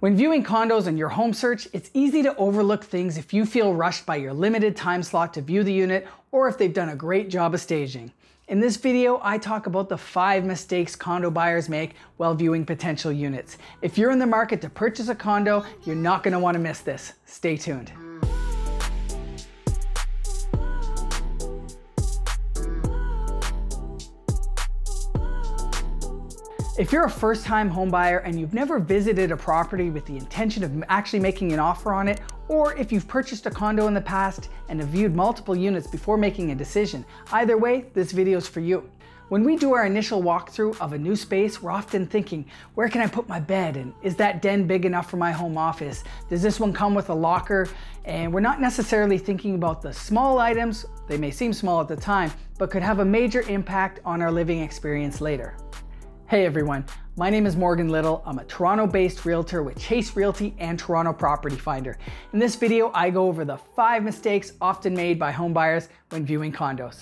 When viewing condos in your home search, it's easy to overlook things if you feel rushed by your limited time slot to view the unit or if they've done a great job of staging. In this video, I talk about the 5 mistakes condo buyers make while viewing potential units. If you're in the market to purchase a condo, you're not going to want to miss this. Stay tuned. If you're a first-time home buyer and you've never visited a property with the intention of actually making an offer on it, or if you've purchased a condo in the past and have viewed multiple units before making a decision, either way, this video is for you. When we do our initial walkthrough of a new space, we're often thinking, where can I put my bed? And is that den big enough for my home office? Does this one come with a locker? And we're not necessarily thinking about the small items. They may seem small at the time, but could have a major impact on our living experience later. Hey everyone, my name is Morgan Little. I'm a Toronto-based realtor with Chase Realty and Toronto Property Finder. In this video, I go over the 5 mistakes often made by home buyers when viewing condos.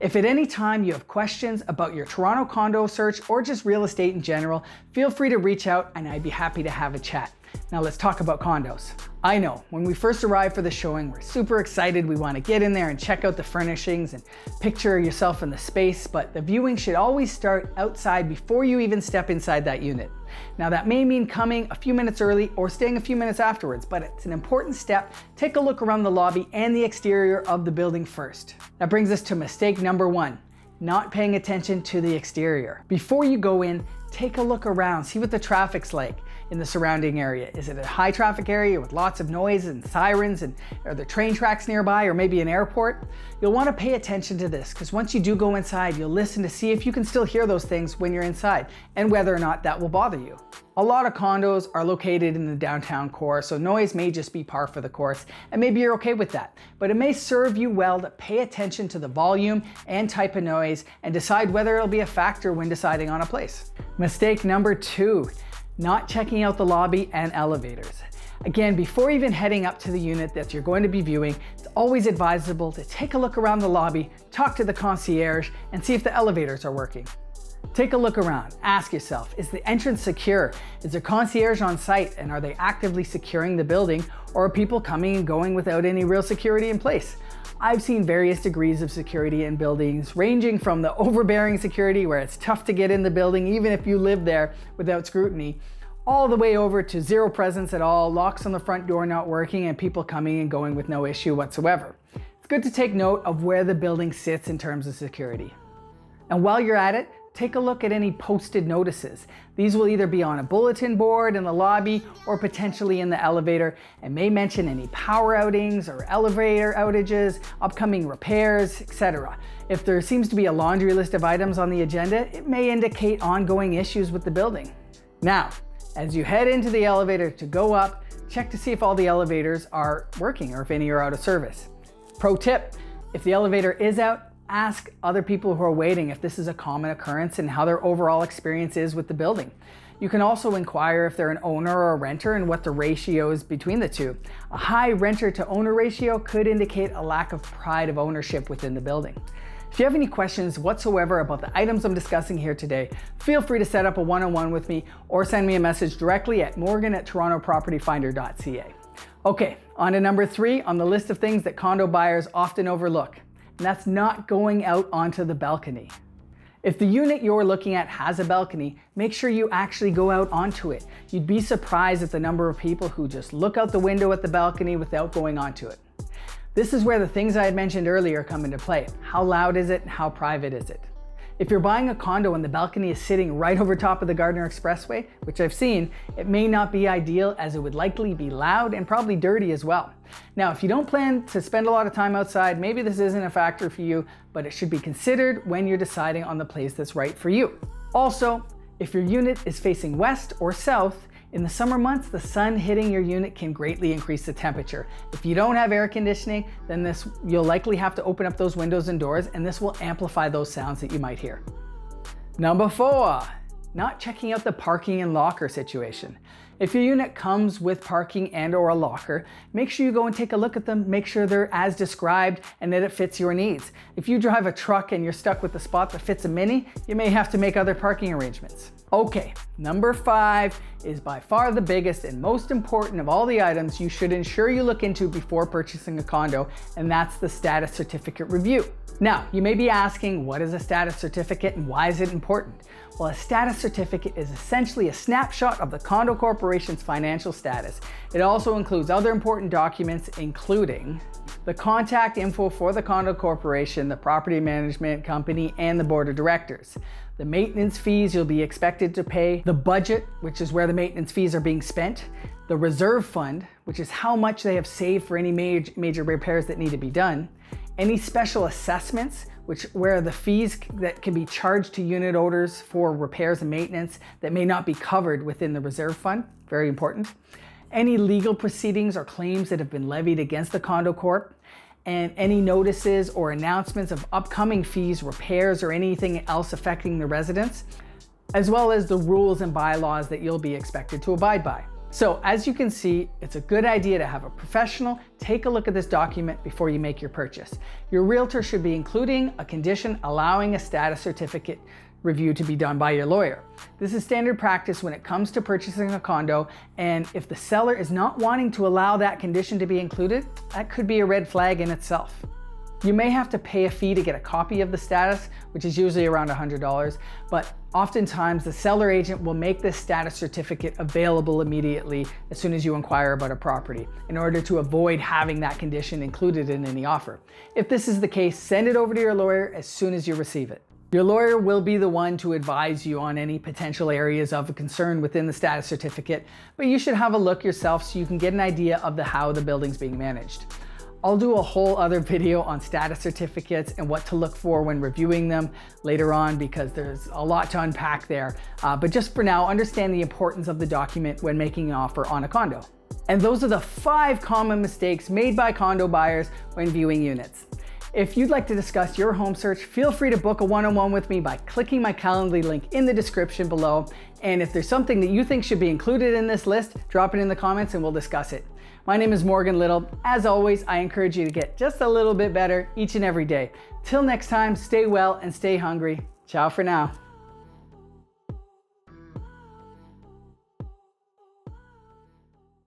If at any time you have questions about your Toronto condo search or just real estate in general, feel free to reach out and I'd be happy to have a chat. Now let's talk about condos. I know, when we first arrive for the showing, we're super excited. We want to get in there and check out the furnishings and picture yourself in the space, but the viewing should always start outside before you even step inside that unit. Now that may mean coming a few minutes early or staying a few minutes afterwards, but it's an important step. Take a look around the lobby and the exterior of the building first. That brings us to mistake number 1, not paying attention to the exterior. Before you go in, take a look around, see what the traffic's like in the surrounding area. Is it a high traffic area with lots of noise and sirens, and are there train tracks nearby or maybe an airport? You'll want to pay attention to this because once you do go inside, you'll listen to see if you can still hear those things when you're inside and whether or not that will bother you. A lot of condos are located in the downtown core, so noise may just be par for the course, and maybe you're okay with that. But it may serve you well to pay attention to the volume and type of noise and decide whether it'll be a factor when deciding on a place. Mistake number 2, not checking out the lobby and elevators. Again, before even heading up to the unit that you're going to be viewing, it's always advisable to take a look around the lobby, talk to the concierge, and see if the elevators are working. Take a look around. Ask yourself, is the entrance secure? Is there concierge on site and are they actively securing the building, or are people coming and going without any real security in place? I've seen various degrees of security in buildings, ranging from the overbearing security where it's tough to get in the building even if you live there without scrutiny, all the way over to zero presence at all, locks on the front door not working, and people coming and going with no issue whatsoever. It's good to take note of where the building sits in terms of security. And while you're at it, take a look at any posted notices. These will either be on a bulletin board in the lobby or potentially in the elevator and may mention any power outings or elevator outages, upcoming repairs, etc. If there seems to be a laundry list of items on the agenda, it may indicate ongoing issues with the building. Now, as you head into the elevator to go up, check to see if all the elevators are working or if any are out of service. Pro tip, if the elevator is out, ask other people who are waiting if this is a common occurrence and how their overall experience is with the building. You can also inquire if they're an owner or a renter and what the ratio is between the two. A high renter to owner ratio could indicate a lack of pride of ownership within the building. If you have any questions whatsoever about the items I'm discussing here today, feel free to set up a one-on-one with me or send me a message directly at morgan@torontopropertyfinder.ca. Okay, on to number 3 on the list of things that condo buyers often overlook. And that's not going out onto the balcony. If the unit you're looking at has a balcony, make sure you actually go out onto it. You'd be surprised at the number of people who just look out the window at the balcony without going onto it. This is where the things I had mentioned earlier come into play. How loud is it and how private is it? If you're buying a condo and the balcony is sitting right over top of the Gardner Expressway, which I've seen, it may not be ideal as it would likely be loud and probably dirty as well. Now, if you don't plan to spend a lot of time outside, maybe this isn't a factor for you, but it should be considered when you're deciding on the place that's right for you. Also, if your unit is facing west or south, in the summer months, the sun hitting your unit can greatly increase the temperature. If you don't have air conditioning, then you'll likely have to open up those windows and doors, and this will amplify those sounds that you might hear. Number 4, not checking out the parking and locker situation. If your unit comes with parking and or a locker, make sure you go and take a look at them, make sure they're as described and that it fits your needs. If you drive a truck and you're stuck with a spot that fits a Mini, you may have to make other parking arrangements. Okay, number 5 is by far the biggest and most important of all the items you should ensure you look into before purchasing a condo, and that's the status certificate review. Now, you may be asking, what is a status certificate and why is it important? Well, a status certificate is essentially a snapshot of the condo corporation's financial status. It also includes other important documents, including the contact info for the condo corporation, the property management company, and the board of directors, the maintenance fees you'll be expected to pay, the budget, which is where the maintenance fees are being spent, the reserve fund, which is how much they have saved for any major repairs that need to be done, any special assessments, where the fees that can be charged to unit owners for repairs and maintenance that may not be covered within the reserve fund, very important. Any legal proceedings or claims that have been levied against the condo corp, and any notices or announcements of upcoming fees, repairs, or anything else affecting the residents, as well as the rules and bylaws that you'll be expected to abide by. So as you can see, it's a good idea to have a professional take a look at this document before you make your purchase. Your realtor should be including a condition allowing a status certificate review to be done by your lawyer. This is standard practice when it comes to purchasing a condo, and if the seller is not wanting to allow that condition to be included, that could be a red flag in itself. You may have to pay a fee to get a copy of the status, which is usually around $100, but oftentimes the seller agent will make this status certificate available immediately as soon as you inquire about a property in order to avoid having that condition included in any offer. If this is the case, send it over to your lawyer as soon as you receive it. Your lawyer will be the one to advise you on any potential areas of concern within the status certificate, but you should have a look yourself so you can get an idea of how the building's being managed. I'll do a whole other video on status certificates and what to look for when reviewing them later on because there's a lot to unpack there. But just for now, understand the importance of the document when making an offer on a condo. And those are the 5 common mistakes made by condo buyers when viewing units. If you'd like to discuss your home search, feel free to book a one-on-one with me by clicking my Calendly link in the description below. And if there's something that you think should be included in this list, drop it in the comments and we'll discuss it. My name is Morgan Little. As always, I encourage you to get just a little bit better each and every day. Till next time, stay well and stay hungry. Ciao for now.